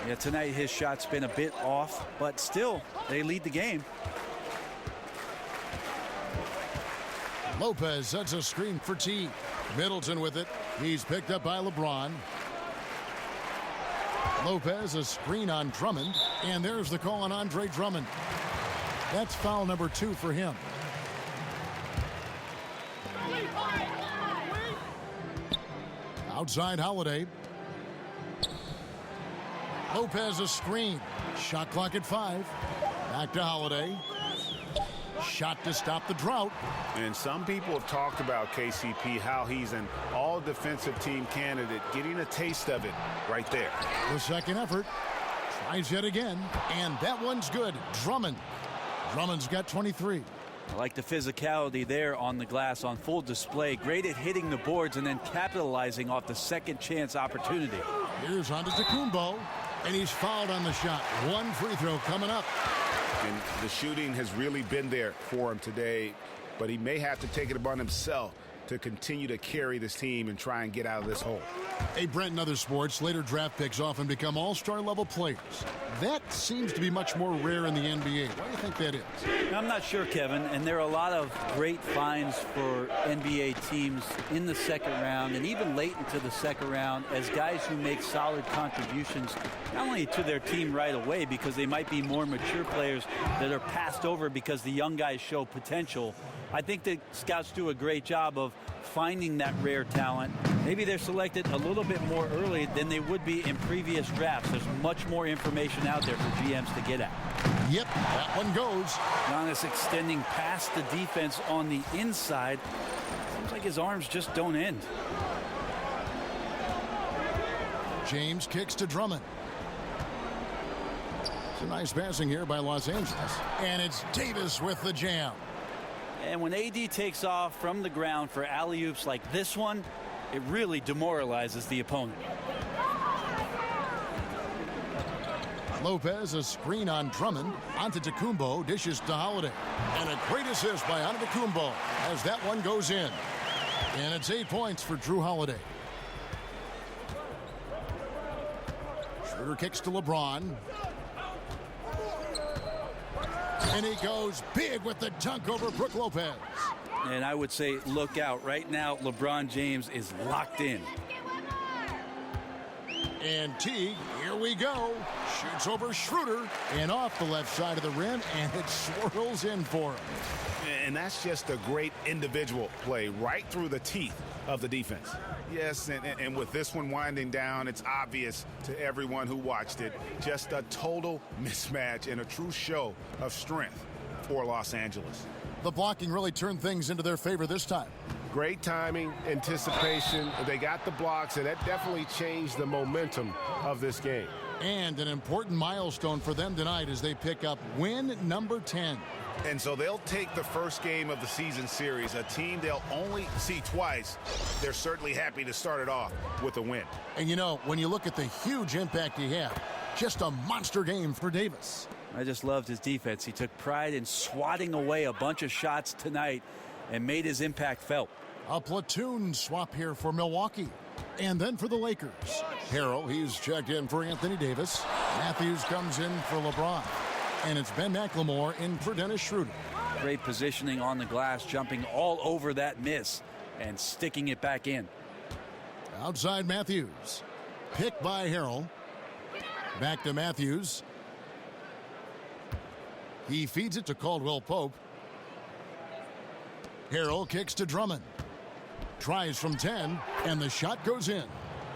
Yeah, tonight his shot's been a bit off, but still, they lead the game. Lopez sets a screen for T. Middleton with it. He's picked up by LeBron. Lopez a screen on Drummond. And there's the call on Andre Drummond. That's foul number 2 for him. Outside Holiday. Lopez a screen. Shot clock at 5. Back to Holiday. Shot to stop the drought. And some people have talked about KCP, how he's an all-defensive team candidate, getting a taste of it right there. The second effort. Tries yet again. And that one's good. Drummond. Drummond's got 23. I like the physicality there on the glass on full display. Great at hitting the boards and then capitalizing off the second chance opportunity. Here's Antetokounmpo, and he's fouled on the shot. One free throw coming up. And the shooting has really been there for him today, but he may have to take it upon himself to continue to carry this team and try and get out of this hole. Hey, Brent, in other sports, later draft picks often become all-star level players. That seems to be much more rare in the NBA. Why do you think that is? I'm not sure, Kevin, and there are a lot of great finds for NBA teams in the second round and even late into the second round as guys who make solid contributions not only to their team right away because they might be more mature players that are passed over because the young guys show potential. I think that scouts do a great job of finding that rare talent. Maybe they're selected a little bit more early than they would be in previous drafts. There's much more information out there for GMs to get at. Yep, that one goes. Giannis extending past the defense on the inside. Seems like his arms just don't end. James kicks to Drummond. It's a nice passing here by Los Angeles. And it's Davis with the jam. And when AD takes off from the ground for alley-oops like this one, it really demoralizes the opponent. Lopez a screen on Drummond. Antetokounmpo dishes to Holiday. And a great assist by Antetokounmpo as that one goes in. And it's 8 points for Drew Holiday. Schroeder kicks to LeBron. And he goes big with the dunk over Brook Lopez. And I would say look out. Right now, LeBron James is locked in. And Teague, here we go. Shoots over Schroeder and off the left side of the rim, and it swirls in for him. And that's just a great individual play right through the teeth of the defense. Yes, and with this one winding down, it's obvious to everyone who watched it. Just a total mismatch and a true show of strength for Los Angeles. The blocking really turned things into their favor this time. Great timing, anticipation. They got the blocks, and that definitely changed the momentum of this game. And an important milestone for them tonight as they pick up win number 10. And so they'll take the first game of the season series, a team they'll only see twice. They're certainly happy to start it off with a win. And you know, when you look at the huge impact he had, just a monster game for Davis. I just loved his defense. He took pride in swatting away a bunch of shots tonight and made his impact felt. A platoon swap here for Milwaukee. And then for the Lakers. Harrell, he's checked in for Anthony Davis. Matthews comes in for LeBron. And it's Ben McLemore in for Dennis Schroeder. Great positioning on the glass, jumping all over that miss and sticking it back in. Outside Matthews. Picked by Harrell. Back to Matthews. He feeds it to Caldwell Pope. Harrell kicks to Drummond. Tries from 10, and the shot goes in.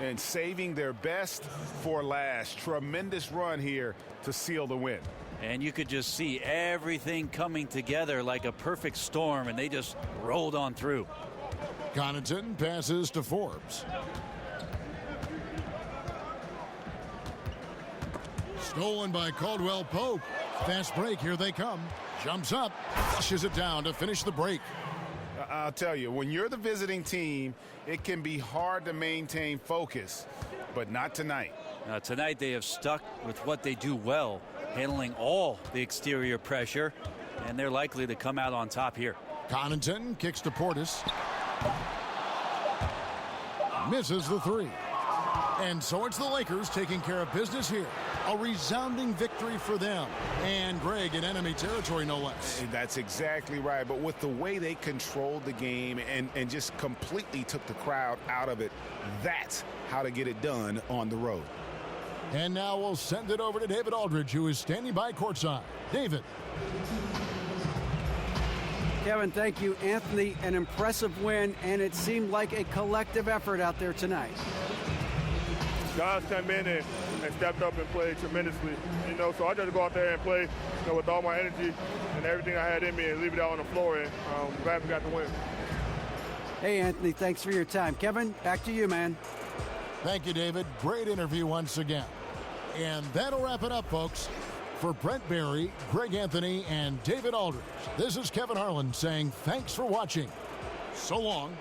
And saving their best for last. Tremendous run here to seal the win. And you could just see everything coming together like a perfect storm, and they just rolled on through. Connaughton passes to Forbes. Stolen by Caldwell Pope. Fast break, here they come. Jumps up, flushes it down to finish the break. I'll tell you, when you're the visiting team, it can be hard to maintain focus, but not tonight. Tonight they have stuck with what they do well, handling all the exterior pressure, and they're likely to come out on top here. Connaughton kicks to Portis. Misses the three. And so it's the Lakers taking care of business here. A resounding victory for them. And Greg in enemy territory, no less. That's exactly right. But with the way they controlled the game and just completely took the crowd out of it, that's how to get it done on the road. And now we'll send it over to David Aldridge, who is standing by courtside. David. Kevin, thank you. Anthony, an impressive win, and it seemed like a collective effort out there tonight. Guys come in and stepped up and played tremendously, so I just go out there and play, with all my energy and everything I had in me and leave it out on the floor, and I'm glad we got the win. Hey, Anthony, thanks for your time. Kevin, back to you, man. Thank you, David. Great interview once again. And that'll wrap it up, folks. For Brent Barry, Greg Anthony, and David Aldridge, this is Kevin Harlan saying thanks for watching. So long.